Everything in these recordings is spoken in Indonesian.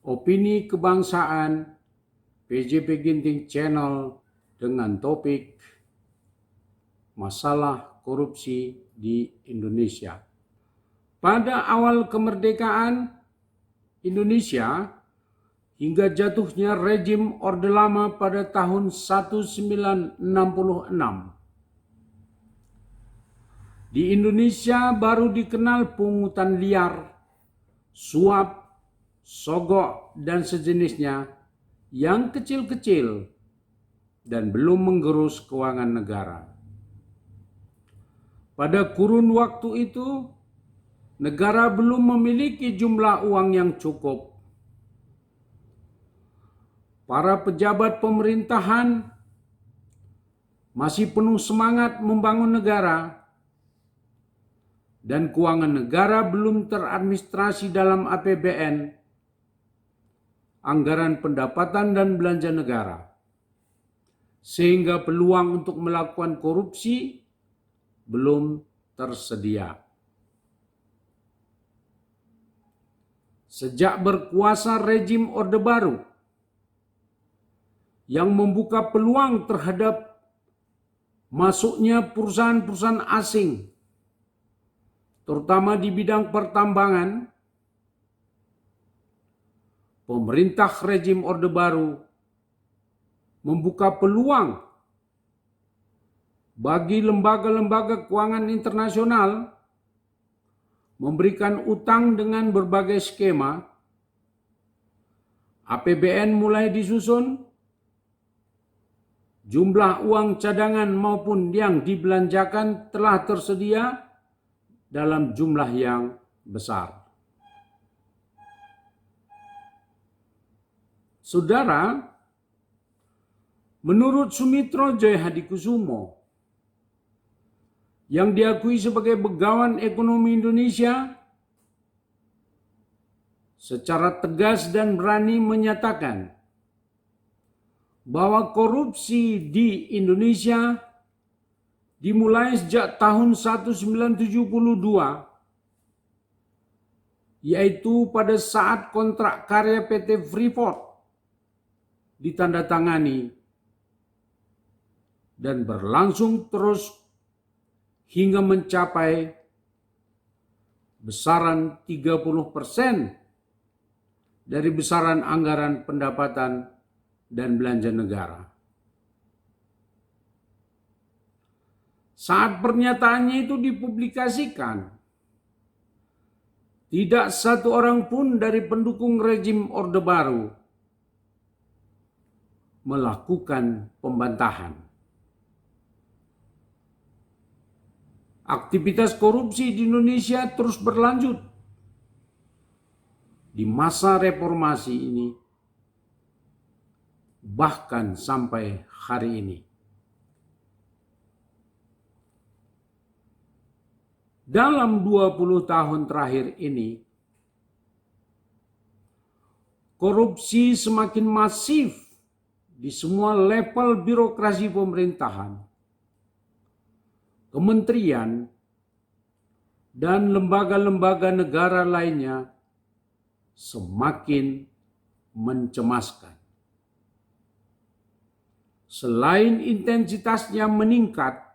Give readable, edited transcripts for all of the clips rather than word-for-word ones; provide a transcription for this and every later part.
Opini Kebangsaan PJP Ginting Channel dengan topik masalah korupsi di Indonesia. Pada awal kemerdekaan Indonesia hingga jatuhnya rejim Orde Lama pada tahun 1966, di Indonesia baru dikenal pungutan liar, suap, sogok, dan sejenisnya yang kecil-kecil dan belum menggerus keuangan negara. Pada kurun waktu itu, negara belum memiliki jumlah uang yang cukup. Para pejabat pemerintahan masih penuh semangat membangun negara, dan keuangan negara belum teradministrasi dalam APBN, anggaran pendapatan dan belanja negara, sehingga peluang untuk melakukan korupsi belum tersedia. Sejak berkuasa rejim Orde Baru yang membuka peluang terhadap masuknya perusahaan-perusahaan asing, terutama di bidang pertambangan, pemerintah rejim Orde Baru membuka peluang bagi lembaga-lembaga keuangan internasional memberikan utang dengan berbagai skema. APBN mulai disusun, jumlah uang cadangan maupun yang dibelanjakan telah tersedia dalam jumlah yang besar. Saudara, menurut Sumitro Jayahadikusumo, yang diakui sebagai begawan ekonomi Indonesia, secara tegas dan berani menyatakan bahwa korupsi di Indonesia dimulai sejak tahun 1972, yaitu pada saat kontrak karya PT Freeport ditandatangani dan berlangsung terus hingga mencapai besaran 30% dari besaran anggaran pendapatan dan belanja negara. Saat pernyataannya itu dipublikasikan, tidak satu orang pun dari pendukung rejim Orde Baru melakukan pembantahan. Aktivitas korupsi di Indonesia terus berlanjut di masa reformasi ini, bahkan sampai hari ini. Dalam 20 tahun terakhir ini, korupsi semakin masif di semua level birokrasi pemerintahan, kementerian, dan lembaga-lembaga negara lainnya semakin mencemaskan. Selain intensitasnya meningkat,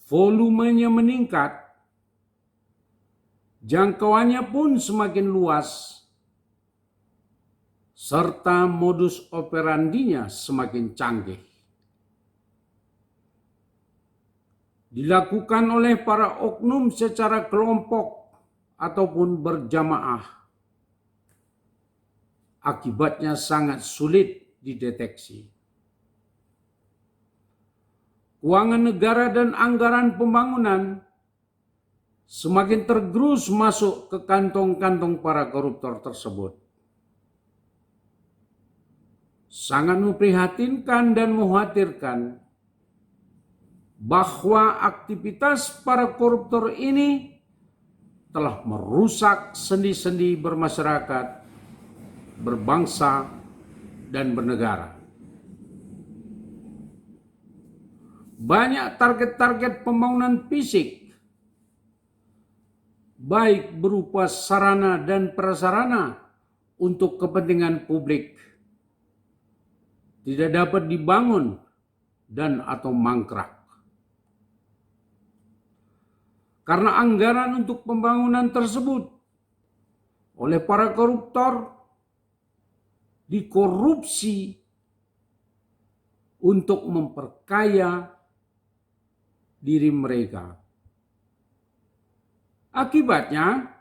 volumenya meningkat, jangkauannya pun semakin luas, serta modus operandinya semakin canggih. Dilakukan oleh para oknum secara kelompok ataupun berjamaah. Akibatnya sangat sulit dideteksi. Keuangan negara dan anggaran pembangunan semakin tergerus masuk ke kantong-kantong para koruptor tersebut. Sangat memprihatinkan dan mengkhawatirkan bahwa aktivitas para koruptor ini telah merusak sendi-sendi bermasyarakat, berbangsa, dan bernegara. Banyak target-target pembangunan fisik, baik berupa sarana dan prasarana untuk kepentingan publik tidak dapat dibangun dan atau mangkrak. Karena anggaran untuk pembangunan tersebut oleh para koruptor dikorupsi untuk memperkaya diri mereka. Akibatnya,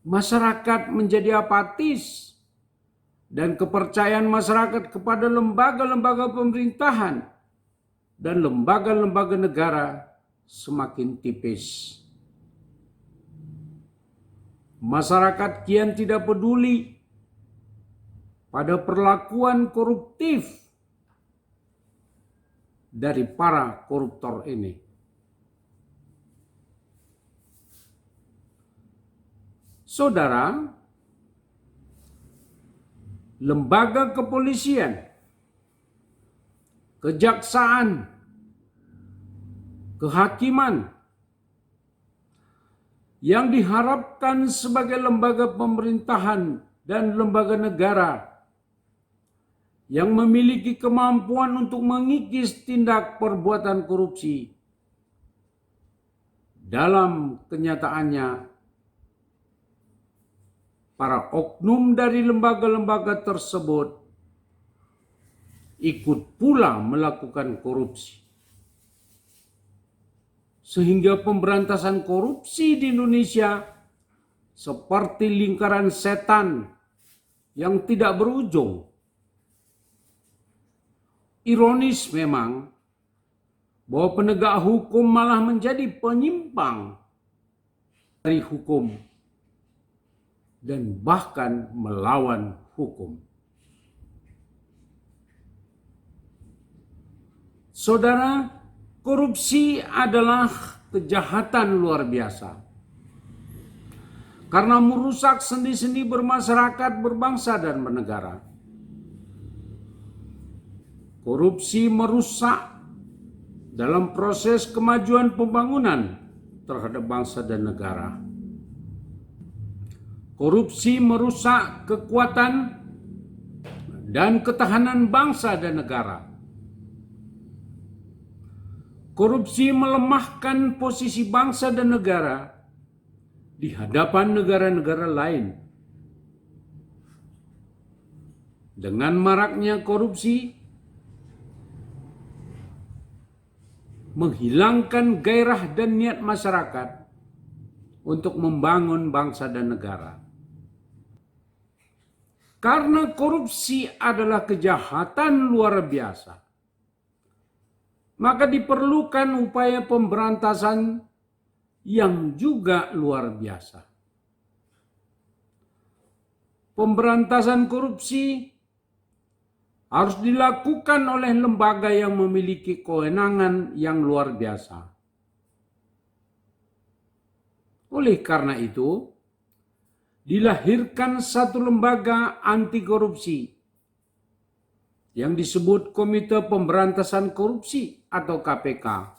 masyarakat menjadi apatis dan kepercayaan masyarakat kepada lembaga-lembaga pemerintahan dan lembaga-lembaga negara semakin tipis. Masyarakat kian tidak peduli pada perlakuan koruptif dari para koruptor ini. Saudara, lembaga kepolisian, kejaksaan, kehakiman yang diharapkan sebagai lembaga pemerintahan dan lembaga negara yang memiliki kemampuan untuk mengikis tindak perbuatan korupsi. Dalam kenyataannya, para oknum dari lembaga-lembaga tersebut ikut pula melakukan korupsi. Sehingga pemberantasan korupsi di Indonesia seperti lingkaran setan yang tidak berujung. Ironis memang bahwa penegak hukum malah menjadi penyimpang dari hukum dan bahkan melawan hukum. Saudara, korupsi adalah kejahatan luar biasa karena merusak sendi-sendi bermasyarakat, berbangsa, dan bernegara. Korupsi merusak dalam proses kemajuan pembangunan terhadap bangsa dan negara. Korupsi merusak kekuatan dan ketahanan bangsa dan negara. Korupsi melemahkan posisi bangsa dan negara di hadapan negara-negara lain. Dengan maraknya korupsi, menghilangkan gairah dan niat masyarakat untuk membangun bangsa dan negara. Karena korupsi adalah kejahatan luar biasa, maka diperlukan upaya pemberantasan yang juga luar biasa. Pemberantasan korupsi harus dilakukan oleh lembaga yang memiliki kewenangan yang luar biasa. Oleh karena itu, dilahirkan satu lembaga anti korupsi yang disebut Komite Pemberantasan Korupsi atau KPK.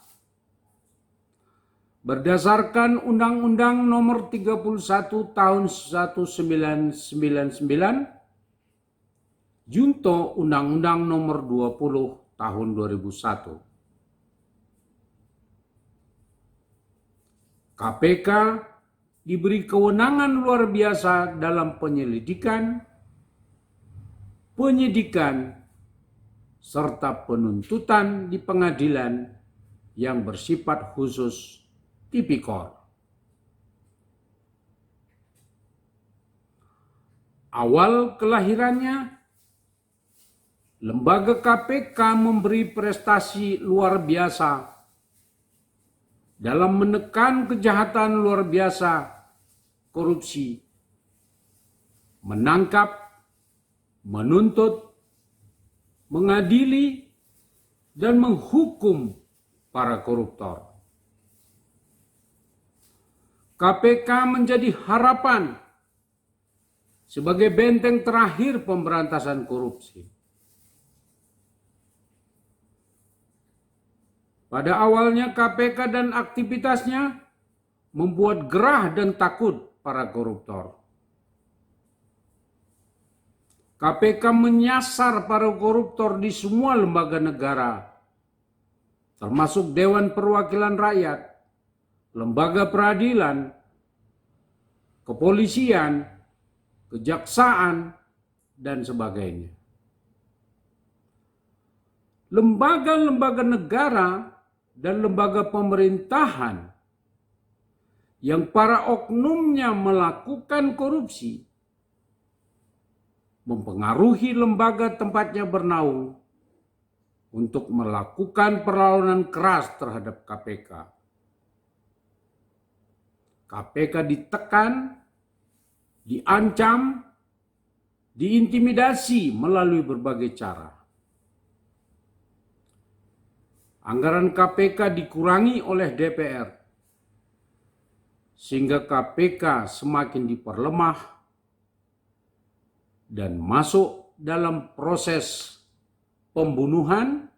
Berdasarkan Undang-Undang Nomor 31 Tahun 1999, junto Undang-Undang Nomor 20 Tahun 2001. KPK diberi kewenangan luar biasa dalam penyelidikan, penyidikan, serta penuntutan di pengadilan yang bersifat khusus tipikor. Awal kelahirannya, lembaga KPK memberi prestasi luar biasa dalam menekan kejahatan luar biasa korupsi, menangkap, menuntut, mengadili, dan menghukum para koruptor. KPK menjadi harapan sebagai benteng terakhir pemberantasan korupsi. Pada awalnya KPK dan aktivitasnya membuat gerah dan takut para koruptor. KPK menyasar para koruptor di semua lembaga negara, termasuk Dewan Perwakilan Rakyat, lembaga peradilan, kepolisian, kejaksaan, dan sebagainya. Lembaga-lembaga negara dan lembaga pemerintahan yang para oknumnya melakukan korupsi mempengaruhi lembaga tempatnya bernaung untuk melakukan perlawanan keras terhadap KPK. KPK ditekan, diancam, diintimidasi melalui berbagai cara. Anggaran KPK dikurangi oleh DPR, sehingga KPK semakin diperlemah dan masuk dalam proses pembunuhan,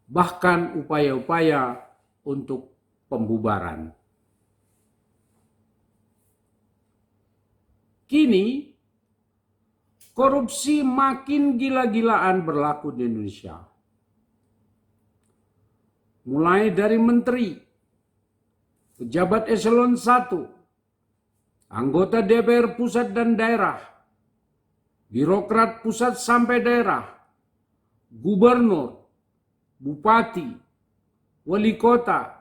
bahkan upaya-upaya untuk pembubaran. Kini, korupsi makin gila-gilaan berlaku di Indonesia. Mulai dari menteri, pejabat eselon 1, anggota DPR pusat dan daerah, birokrat pusat sampai daerah, gubernur, bupati, wali kota,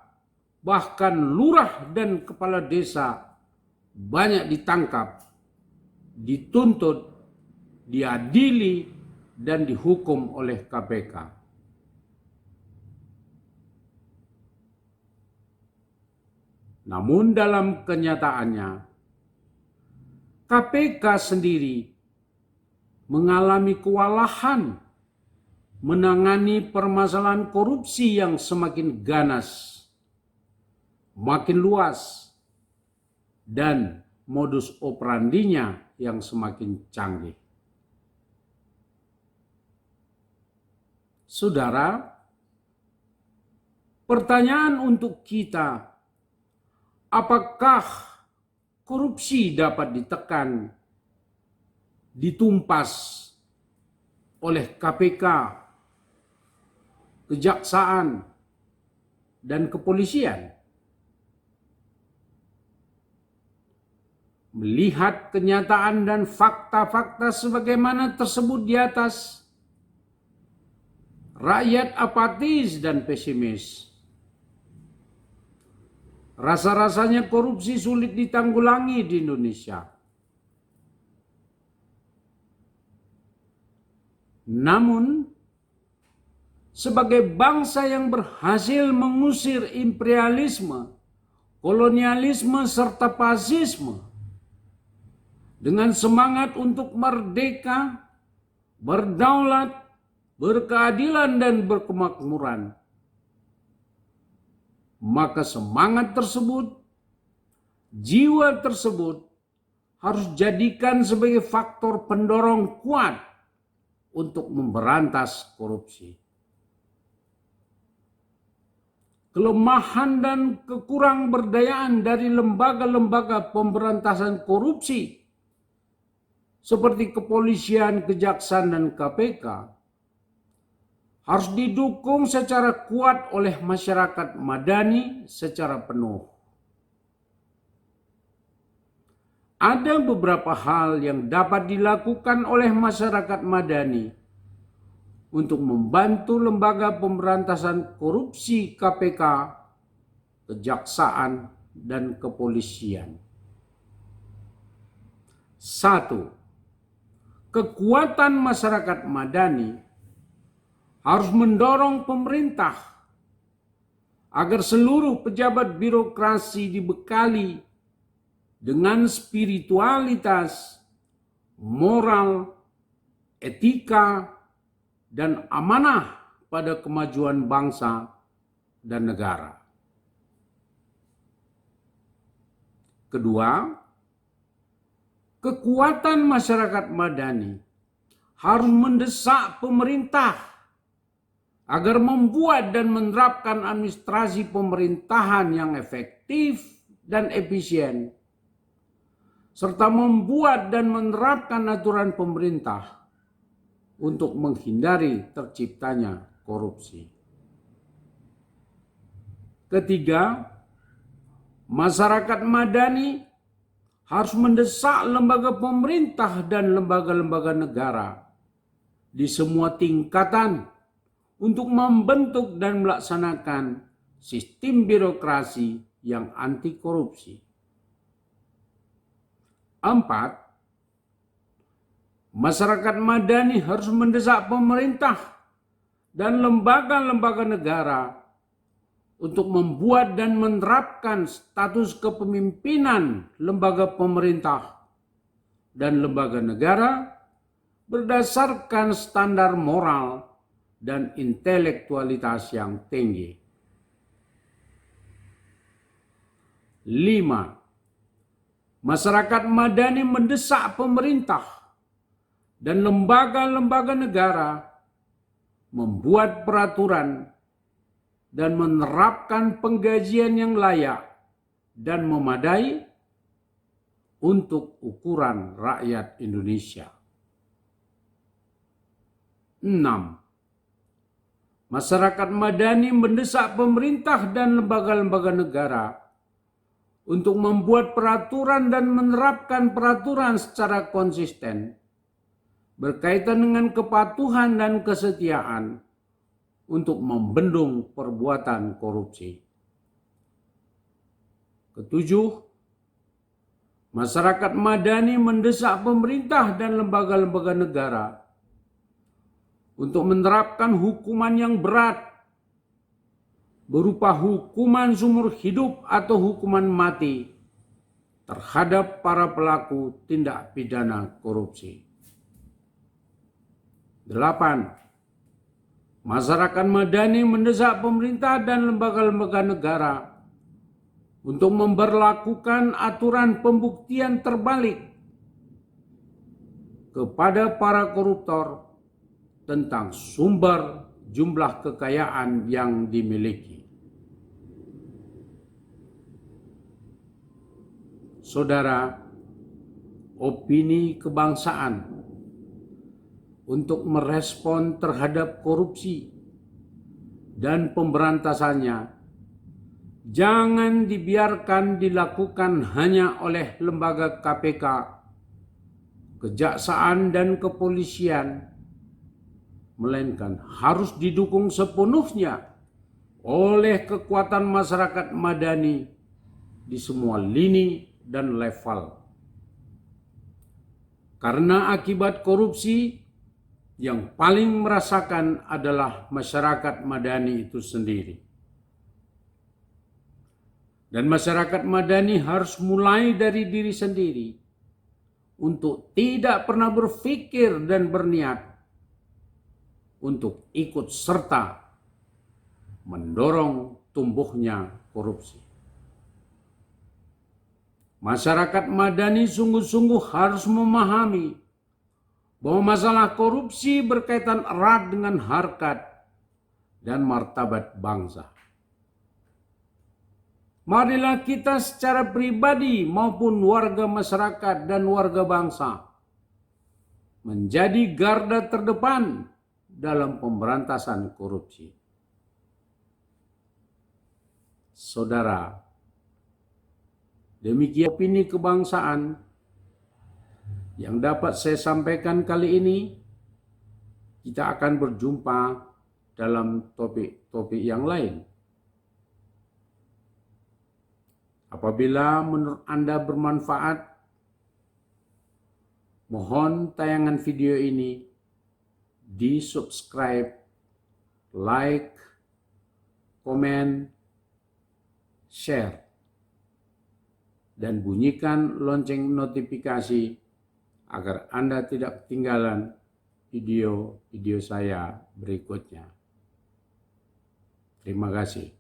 bahkan lurah dan kepala desa banyak ditangkap, dituntut, diadili, dan dihukum oleh KPK. Namun dalam kenyataannya, KPK sendiri mengalami kewalahan menangani permasalahan korupsi yang semakin ganas, makin luas, dan modus operandinya yang semakin canggih. Saudara, pertanyaan untuk kita, apakah korupsi dapat ditekan, ditumpas oleh KPK, kejaksaan, dan kepolisian? Melihat kenyataan dan fakta-fakta sebagaimana tersebut di atas, rakyat apatis dan pesimis. Rasa-rasanya korupsi sulit ditanggulangi di Indonesia. Namun, sebagai bangsa yang berhasil mengusir imperialisme, kolonialisme, serta fasisme, dengan semangat untuk merdeka, berdaulat, berkeadilan, dan berkemakmuran, maka semangat tersebut, jiwa tersebut harus jadikan sebagai faktor pendorong kuat untuk memberantas korupsi. Kelemahan dan kekurangberdayaan dari lembaga-lembaga pemberantasan korupsi seperti kepolisian, kejaksaan, dan KPK harus didukung secara kuat oleh masyarakat madani secara penuh. Ada beberapa hal yang dapat dilakukan oleh masyarakat madani untuk membantu lembaga pemberantasan korupsi KPK, kejaksaan, dan kepolisian. 1. Kekuatan masyarakat madani harus mendorong pemerintah agar seluruh pejabat birokrasi dibekali dengan spiritualitas, moral, etika, dan amanah pada kemajuan bangsa dan negara. Kedua, kekuatan masyarakat madani harus mendesak pemerintah agar membuat dan menerapkan administrasi pemerintahan yang efektif dan efisien, serta membuat dan menerapkan aturan pemerintah untuk menghindari terciptanya korupsi. Ketiga, masyarakat madani harus mendesak lembaga pemerintah dan lembaga-lembaga negara di semua tingkatan untuk membentuk dan melaksanakan sistem birokrasi yang anti korupsi. 4. Masyarakat madani harus mendesak pemerintah dan lembaga-lembaga negara untuk membuat dan menerapkan status kepemimpinan lembaga pemerintah dan lembaga negara berdasarkan standar moral dan intelektualitas yang tinggi. 5. Masyarakat madani mendesak pemerintah dan lembaga-lembaga negara membuat peraturan dan menerapkan penggajian yang layak dan memadai untuk ukuran rakyat Indonesia. 6. Masyarakat madani mendesak pemerintah dan lembaga-lembaga negara untuk membuat peraturan dan menerapkan peraturan secara konsisten berkaitan dengan kepatuhan dan kesetiaan untuk membendung perbuatan korupsi. 7. Masyarakat madani mendesak pemerintah dan lembaga-lembaga negara untuk menerapkan hukuman yang berat berupa hukuman seumur hidup atau hukuman mati terhadap para pelaku tindak pidana korupsi. 8. Masyarakat madani mendesak pemerintah dan lembaga-lembaga negara untuk memberlakukan aturan pembuktian terbalik kepada para koruptor tentang sumber jumlah kekayaan yang dimiliki. Saudara, opini kebangsaan untuk merespon terhadap korupsi dan pemberantasannya jangan dibiarkan dilakukan hanya oleh lembaga KPK, kejaksaan dan kepolisian, melainkan harus didukung sepenuhnya oleh kekuatan masyarakat madani di semua lini dan level. Karena akibat korupsi, yang paling merasakan adalah masyarakat madani itu sendiri. Dan masyarakat madani harus mulai dari diri sendiri untuk tidak pernah berpikir dan berniat untuk ikut serta mendorong tumbuhnya korupsi. Masyarakat madani sungguh-sungguh harus memahami bahwa masalah korupsi berkaitan erat dengan harkat dan martabat bangsa. Marilah kita secara pribadi maupun warga masyarakat dan warga bangsa menjadi garda terdepan dalam pemberantasan korupsi. Saudara, demikian opini kebangsaan yang dapat saya sampaikan kali ini. Kita akan berjumpa dalam topik-topik yang lain. Apabila menurut Anda bermanfaat, mohon tayangan video ini di-subscribe, like, komen, share, dan bunyikan lonceng notifikasi agar Anda tidak ketinggalan video-video saya berikutnya. Terima kasih.